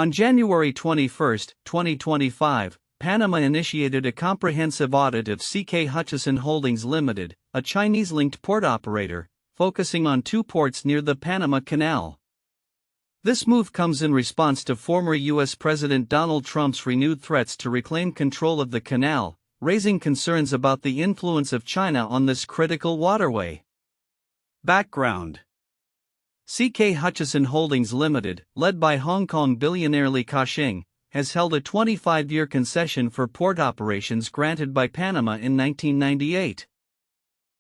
On January 21, 2025, Panama initiated a comprehensive audit of CK Hutchison Holdings Ltd, a Chinese-linked port operator, focusing on 2 ports near the Panama Canal. This move comes in response to former U.S. President Donald Trump's renewed threats to reclaim control of the canal, raising concerns about the influence of China on this critical waterway. Background: CK Hutchison Holdings Ltd, led by Hong Kong billionaire Li Ka-shing, has held a 25-year concession for port operations granted by Panama in 1998.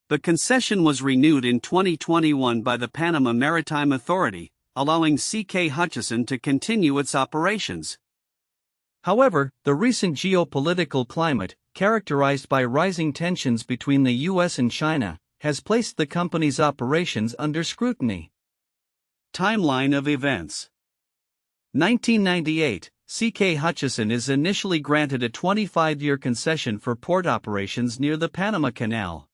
The concession was renewed in 2021 by the Panama Maritime Authority, allowing CK Hutchison to continue its operations. However, the recent geopolitical climate, characterized by rising tensions between the U.S. and China, has placed the company's operations under scrutiny. Timeline of events: 1998, CK Hutchison is initially granted a 25-year concession for port operations near the Panama Canal.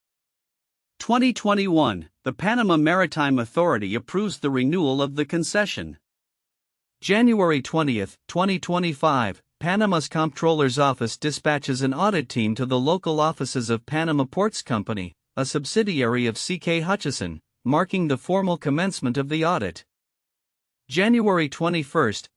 2021, the Panama Maritime Authority approves the renewal of the concession. January 20, 2025, Panama's Comptroller's Office dispatches an audit team to the local offices of Panama Ports Company, a subsidiary of CK Hutchison, marking the formal commencement of the audit. January 21,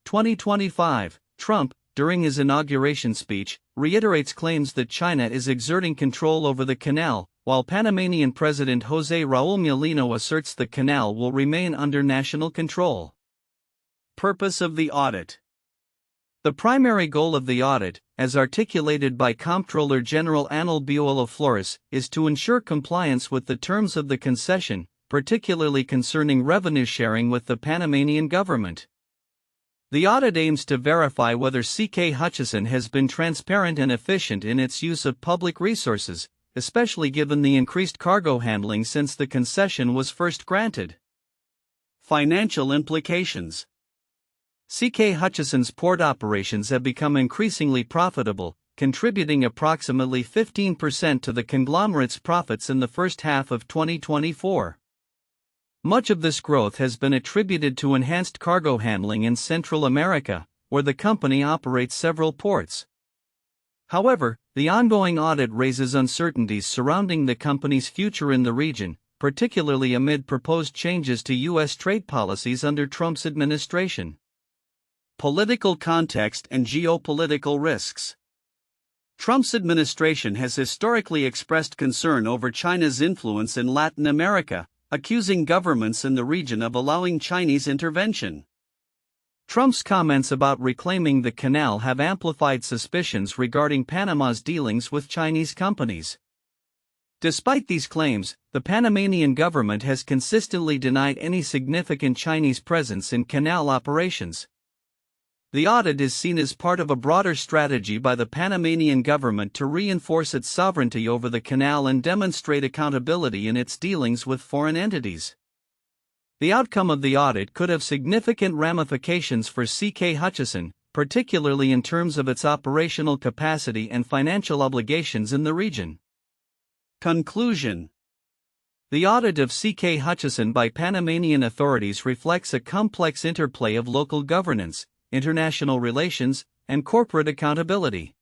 2025, Trump, during his inauguration speech, reiterates claims that China is exerting control over the canal, while Panamanian President José Raúl Mulino asserts the canal will remain under national control. Purpose of the audit: the primary goal of the audit, as articulated by Comptroller General Anil Buolo Flores, is to ensure compliance with the terms of the concession, particularly concerning revenue sharing with the Panamanian government. The audit aims to verify whether CK Hutchison has been transparent and efficient in its use of public resources, especially given the increased cargo handling since the concession was first granted. Financial implications: CK Hutchison's port operations have become increasingly profitable, contributing approximately 15% to the conglomerate's profits in the first half of 2024. Much of this growth has been attributed to enhanced cargo handling in Central America, where the company operates several ports. However, the ongoing audit raises uncertainties surrounding the company's future in the region, particularly amid proposed changes to U.S. trade policies under Trump's administration. Political context and geopolitical risks: Trump's administration has historically expressed concern over China's influence in Latin America, accusing governments in the region of allowing Chinese intervention. Trump's comments about reclaiming the canal have amplified suspicions regarding Panama's dealings with Chinese companies. Despite these claims, the Panamanian government has consistently denied any significant Chinese presence in canal operations. The audit is seen as part of a broader strategy by the Panamanian government to reinforce its sovereignty over the canal and demonstrate accountability in its dealings with foreign entities. The outcome of the audit could have significant ramifications for CK Hutchison, particularly in terms of its operational capacity and financial obligations in the region. Conclusion: the audit of CK Hutchison by Panamanian authorities reflects a complex interplay of local governance, international relations, and corporate accountability.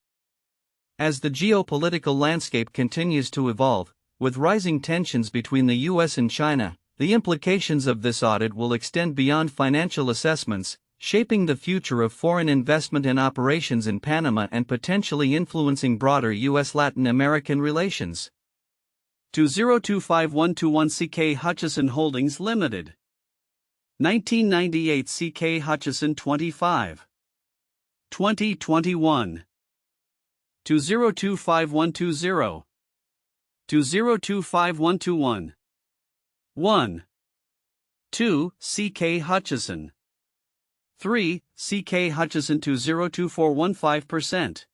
As the geopolitical landscape continues to evolve, with rising tensions between the U.S. and China, the implications of this audit will extend beyond financial assessments, shaping the future of foreign investment and operations in Panama and potentially influencing broader U.S.-Latin American relations. 2025121 CK Hutchison Holdings Ltd. 1998 CK Hutchison 25. 2021. 2025120. 2025121. 1. 2. CK Hutchison. 3. CK Hutchison 202415%.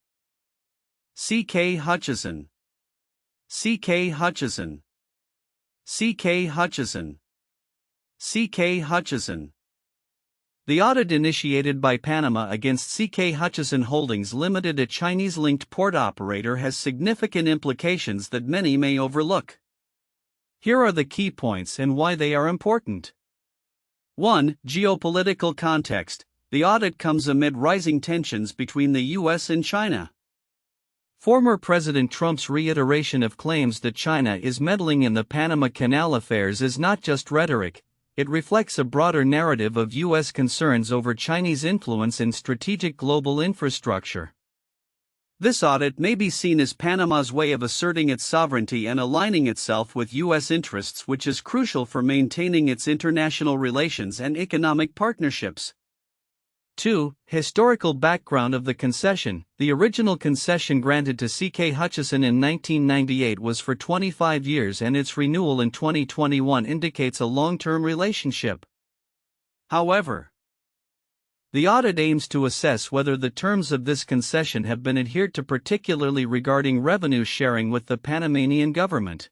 CK Hutchison. CK Hutchison. CK Hutchison. CK Hutchison. The audit initiated by Panama against CK Hutchison Holdings Ltd, a Chinese-linked port operator, has significant implications that many may overlook. Here are the key points and why they are important. 1. Geopolitical context. The audit comes amid rising tensions between the U.S. and China. Former President Trump's reiteration of claims that China is meddling in the Panama Canal affairs is not just rhetoric, it reflects a broader narrative of U.S. concerns over Chinese influence in strategic global infrastructure. This audit may be seen as Panama's way of asserting its sovereignty and aligning itself with U.S. interests, which is crucial for maintaining its international relations and economic partnerships. 2. Historical background of the concession. The original concession granted to CK Hutchison in 1998 was for 25 years, and its renewal in 2021 indicates a long-term relationship. However, the audit aims to assess whether the terms of this concession have been adhered to, particularly regarding revenue sharing with the Panamanian government.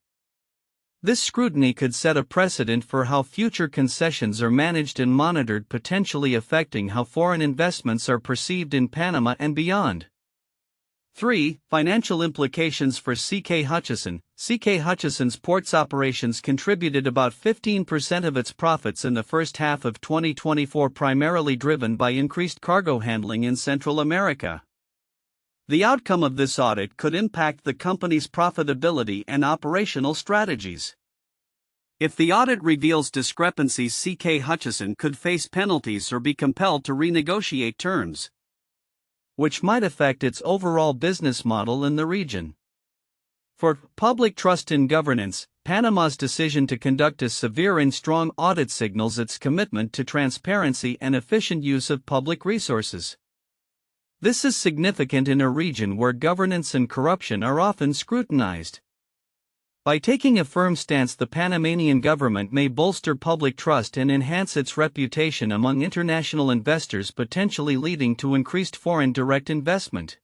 This scrutiny could set a precedent for how future concessions are managed and monitored, potentially affecting how foreign investments are perceived in Panama and beyond. 3. Financial implications for CK Hutchison. CK Hutchison's ports operations contributed about 15% of its profits in the first half of 2024, primarily driven by increased cargo handling in Central America. The outcome of this audit could impact the company's profitability and operational strategies. If the audit reveals discrepancies, CK Hutchison could face penalties or be compelled to renegotiate terms, which might affect its overall business model in the region. For public trust in governance, Panama's decision to conduct a severe and strong audit signals its commitment to transparency and efficient use of public resources. This is significant in a region where governance and corruption are often scrutinized. By taking a firm stance, the Panamanian government may bolster public trust and enhance its reputation among international investors, potentially leading to increased foreign direct investment.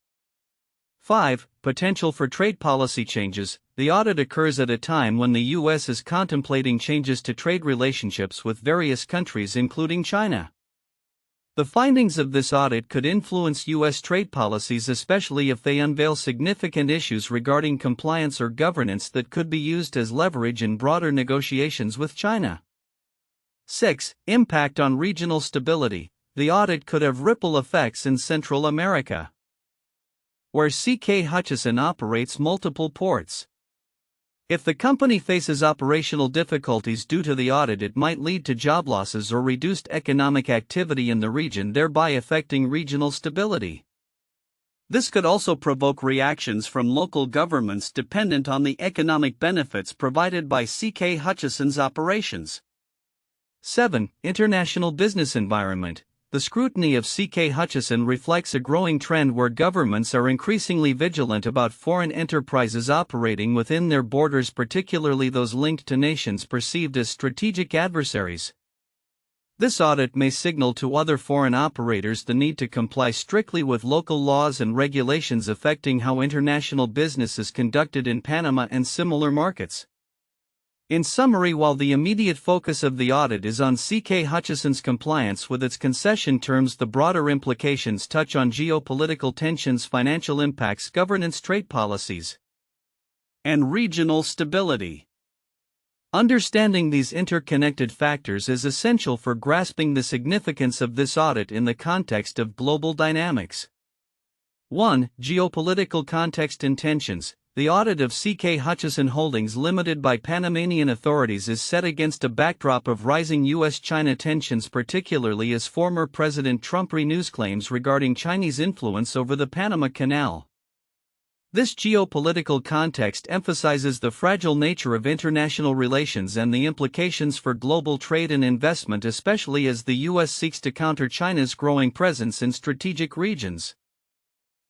5. Potential for trade policy changes. The audit occurs at a time when the U.S. is contemplating changes to trade relationships with various countries, including China. The findings of this audit could influence U.S. trade policies, especially if they unveil significant issues regarding compliance or governance that could be used as leverage in broader negotiations with China. 6. Impact on regional stability. The audit could have ripple effects in Central America, where CK Hutchison operates multiple ports. If the company faces operational difficulties due to the audit, it might lead to job losses or reduced economic activity in the region, thereby affecting regional stability. This could also provoke reactions from local governments dependent on the economic benefits provided by CK Hutchison's operations. 7. International business environment. The scrutiny of CK Hutchison reflects a growing trend where governments are increasingly vigilant about foreign enterprises operating within their borders, particularly those linked to nations perceived as strategic adversaries. This audit may signal to other foreign operators the need to comply strictly with local laws and regulations affecting how international business is conducted in Panama and similar markets. In summary, while the immediate focus of the audit is on CK Hutchison's compliance with its concession terms, the broader implications touch on geopolitical tensions, financial impacts, governance, trade policies, and regional stability. Understanding these interconnected factors is essential for grasping the significance of this audit in the context of global dynamics. 1. Geopolitical context and tensions. The audit of CK Hutchison Holdings Ltd by Panamanian authorities is set against a backdrop of rising U.S. China tensions, particularly as former President Trump renews claims regarding Chinese influence over the Panama Canal. This geopolitical context emphasizes the fragile nature of international relations and the implications for global trade and investment, especially as the U.S. seeks to counter China's growing presence in strategic regions.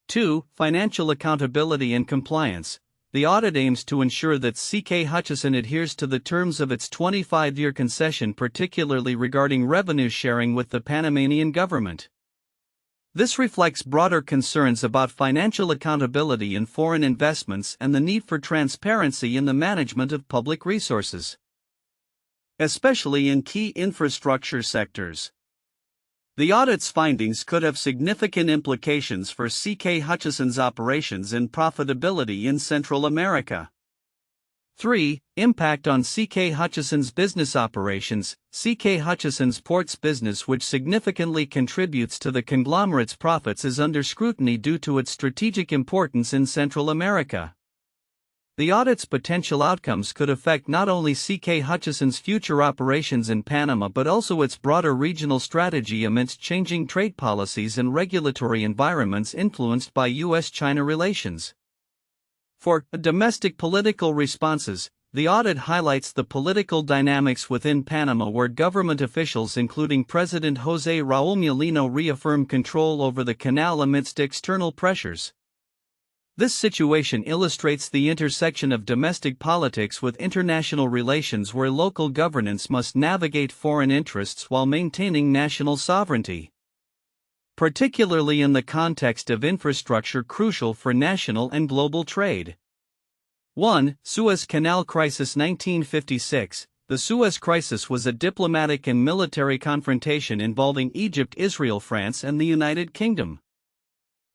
2. Financial accountability and compliance. The audit aims to ensure that CK Hutchison adheres to the terms of its 25-year concession, particularly regarding revenue sharing with the Panamanian government. This reflects broader concerns about financial accountability in foreign investments and the need for transparency in the management of public resources, especially in key infrastructure sectors. The audit's findings could have significant implications for CK Hutchison's operations and profitability in Central America. 3. Impact on CK Hutchison's business operations. CK Hutchison's ports business, which significantly contributes to the conglomerate's profits, is under scrutiny due to its strategic importance in Central America. The audit's potential outcomes could affect not only CK Hutchison's future operations in Panama but also its broader regional strategy amidst changing trade policies and regulatory environments influenced by U.S. China relations. For domestic political responses, the audit highlights the political dynamics within Panama, where government officials including President José Raúl Mulino reaffirm control over the canal amidst external pressures. This situation illustrates the intersection of domestic politics with international relations, where local governance must navigate foreign interests while maintaining national sovereignty, particularly in the context of infrastructure crucial for national and global trade. 1. Suez Canal Crisis. 1956. The Suez Crisis was a diplomatic and military confrontation involving Egypt, Israel, France, and the United Kingdom.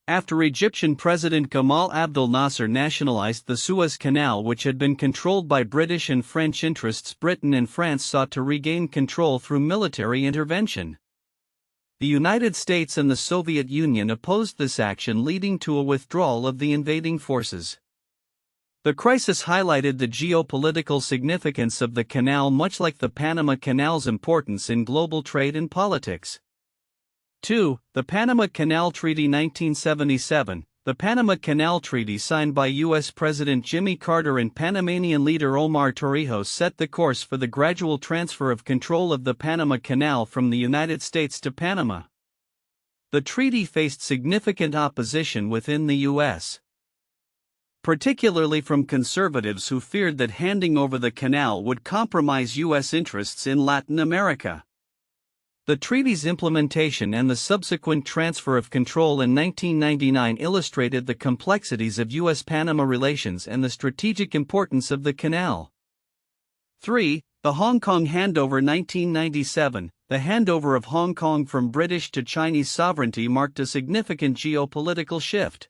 After Egyptian President Gamal Abdel Nasser nationalized the Suez Canal, which had been controlled by British and French interests, Britain and France sought to regain control through military intervention. The United States and the Soviet Union opposed this action, leading to a withdrawal of the invading forces. The crisis highlighted the geopolitical significance of the canal, much like the Panama Canal's importance in global trade and politics. 2. The Panama Canal Treaty. 1977. The Panama Canal Treaty, signed by U.S. President Jimmy Carter and Panamanian leader Omar Torrijos, set the course for the gradual transfer of control of the Panama Canal from the United States to Panama. The treaty faced significant opposition within the U.S., particularly from conservatives who feared that handing over the canal would compromise U.S. interests in Latin America. The treaty's implementation and the subsequent transfer of control in 1999 illustrated the complexities of U.S.-Panama relations and the strategic importance of the canal. 3. The Hong Kong Handover. 1997. The handover of Hong Kong from British to Chinese sovereignty marked a significant geopolitical shift.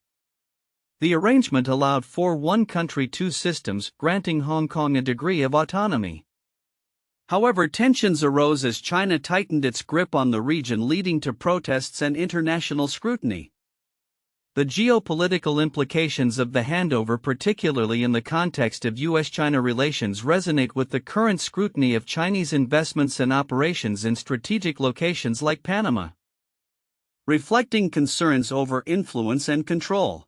The arrangement allowed for one country, two systems, granting Hong Kong a degree of autonomy. However, tensions arose as China tightened its grip on the region, leading to protests and international scrutiny. The geopolitical implications of the handover, particularly in the context of U.S. China relations, resonate with the current scrutiny of Chinese investments and operations in strategic locations like Panama, reflecting concerns over influence and control.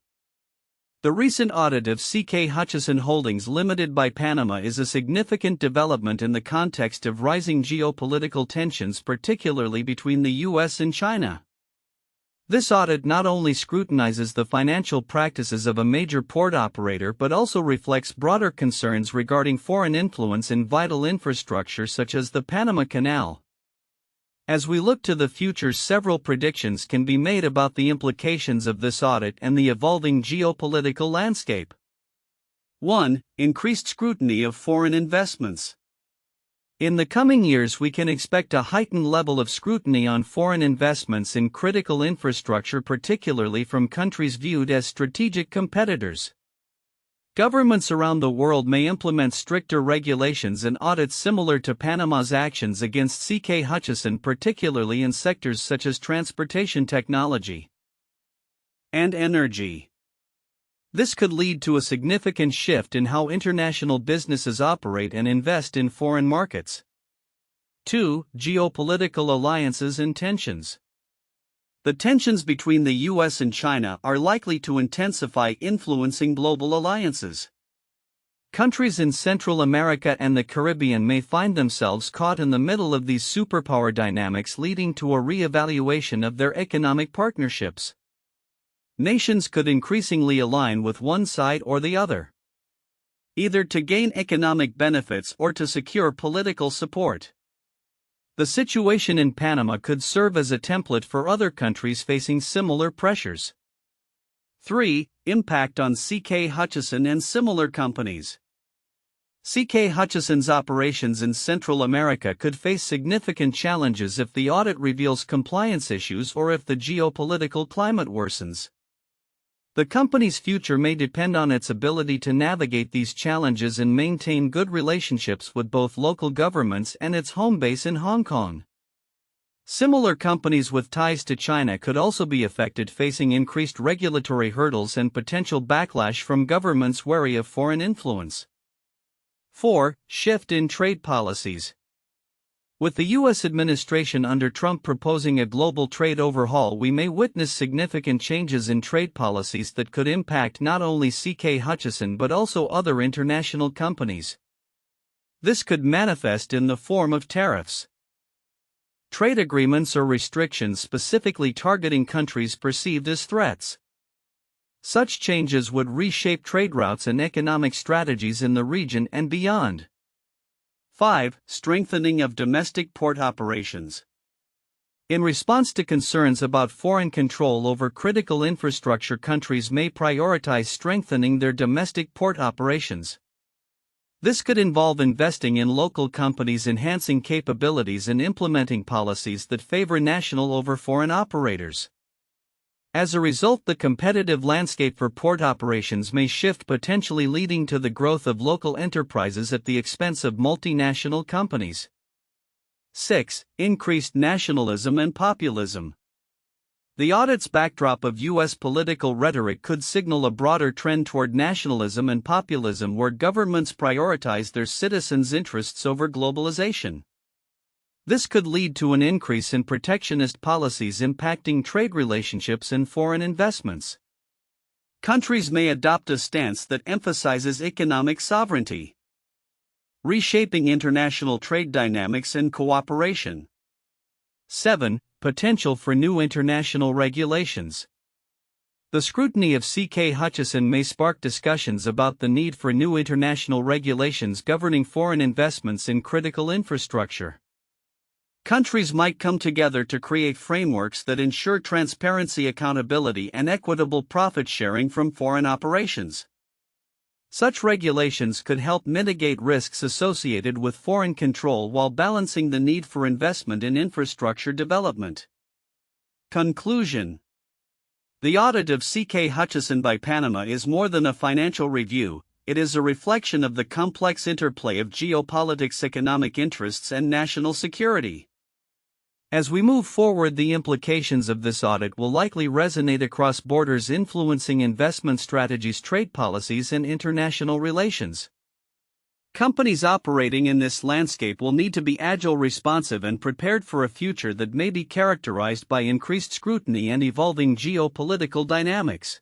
The recent audit of CK Hutchison Holdings Ltd by Panama is a significant development in the context of rising geopolitical tensions, particularly between the U.S. and China. This audit not only scrutinizes the financial practices of a major port operator but also reflects broader concerns regarding foreign influence in vital infrastructure such as the Panama Canal. As we look to the future, several predictions can be made about the implications of this audit and the evolving geopolitical landscape. 1. Increased scrutiny of foreign investments. In the coming years, we can expect a heightened level of scrutiny on foreign investments in critical infrastructure, particularly from countries viewed as strategic competitors. Governments around the world may implement stricter regulations and audits similar to Panama's actions against CK Hutchison, particularly in sectors such as transportation technology and energy. This could lead to a significant shift in how international businesses operate and invest in foreign markets. 2. Geopolitical alliances and tensions. The tensions between the U.S. and China are likely to intensify, influencing global alliances. Countries in Central America and the Caribbean may find themselves caught in the middle of these superpower dynamics, leading to a re-evaluation of their economic partnerships. Nations could increasingly align with one side or the other, either to gain economic benefits or to secure political support. The situation in Panama could serve as a template for other countries facing similar pressures. 3. Impact on CK Hutchison and similar companies. CK Hutchison's operations in Central America could face significant challenges if the audit reveals compliance issues or if the geopolitical climate worsens. The company's future may depend on its ability to navigate these challenges and maintain good relationships with both local governments and its home base in Hong Kong. Similar companies with ties to China could also be affected, facing increased regulatory hurdles and potential backlash from governments wary of foreign influence. 4. Shift in trade policies. With the U.S. administration under Trump proposing a global trade overhaul, we may witness significant changes in trade policies that could impact not only CK Hutchison but also other international companies. This could manifest in the form of tariffs, trade agreements, or restrictions specifically targeting countries perceived as threats. Such changes would reshape trade routes and economic strategies in the region and beyond. 5. Strengthening of domestic port operations. In response to concerns about foreign control over critical infrastructure, countries may prioritize strengthening their domestic port operations. This could involve investing in local companies, enhancing capabilities, and implementing policies that favor national over foreign operators. As a result, the competitive landscape for port operations may shift, potentially leading to the growth of local enterprises at the expense of multinational companies. 6. Increased nationalism and populism. The audit's backdrop of U.S. political rhetoric could signal a broader trend toward nationalism and populism, where governments prioritize their citizens' interests over globalization. This could lead to an increase in protectionist policies impacting trade relationships and foreign investments. Countries may adopt a stance that emphasizes economic sovereignty, reshaping international trade dynamics and cooperation. 7. Potential for new international regulations. The scrutiny of CK Hutchison may spark discussions about the need for new international regulations governing foreign investments in critical infrastructure. Countries might come together to create frameworks that ensure transparency, accountability, and equitable profit sharing from foreign operations. Such regulations could help mitigate risks associated with foreign control while balancing the need for investment in infrastructure development. Conclusion. The audit of CK Hutchison by Panama is more than a financial review. It is a reflection of the complex interplay of geopolitics, economic interests, and national security. As we move forward, the implications of this audit will likely resonate across borders, influencing investment strategies, trade policies, and international relations. Companies operating in this landscape will need to be agile, responsive, and prepared for a future that may be characterized by increased scrutiny and evolving geopolitical dynamics.